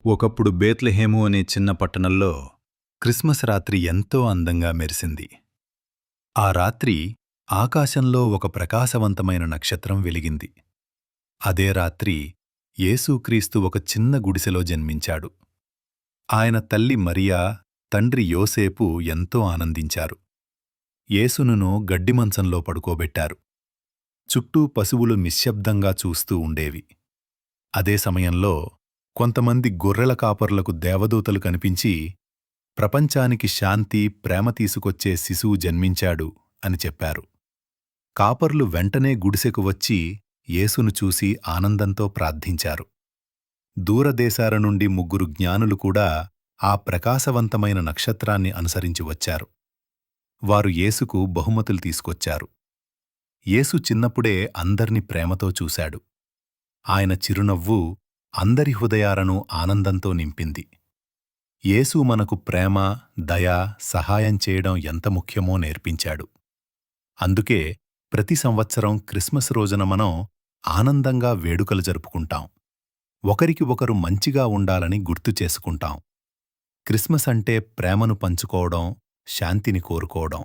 ఒకప్పుడు బేత్లెహేము అనే చిన్న పట్టణంలో క్రిస్మస్ రాత్రి ఎంతో అందంగా మెరిసింది. ఆ రాత్రి ఆకాశంలో ఒక ప్రకాశవంతమైన నక్షత్రం వెలిగింది. అదే రాత్రి యేసుక్రీస్తు ఒక చిన్న గుడిసెలో జన్మించాడు. ఆయన తల్లి మరియా, తండ్రి యోసేపు ఎంతో ఆనందించారు. యేసునును గడ్డిమంచంలో పడుకోబెట్టారు. చుట్టూ పశువులు నిశ్శబ్దంగా చూస్తూ ఉండేవి. అదే సమయంలో కొంతమంది గొర్రెల కాపరులకు దేవదూతలు కనిపించి, ప్రపంచానికి శాంతి, ప్రేమ తీసుకొచ్చే శిశువు జన్మించాడు అని చెప్పారు. కాపర్లు వెంటనే గుడిసెకు వచ్చి యేసును చూసి ఆనందంతో ప్రార్థించారు. దూరదేశాల నుండి 3 జ్ఞానులు కూడా ఆ ప్రకాశవంతమైన నక్షత్రాన్ని అనుసరించి వచ్చారు. వారు యేసుకు బహుమతులు తీసుకొచ్చారు. యేసు చిన్నప్పుడే అందర్నీ ప్రేమతో చూశాడు. ఆయన చిరునవ్వు అందరి హృదయాలను ఆనందంతో నింపింది. యేసు మనకు ప్రేమ, దయ, సహాయం చేయడం ఎంత ముఖ్యమో నేర్పించాడు. అందుకే ప్రతి సంవత్సరం క్రిస్మస్ రోజున మనం ఆనందంగా వేడుకలు జరుపుకుంటాం. ఒకరికి ఒకరు మంచిగా ఉండాలని గుర్తు చేసుకుంటాం. క్రిస్మస్ అంటే ప్రేమను పంచుకోవడం, శాంతిని కోరుకోవడం.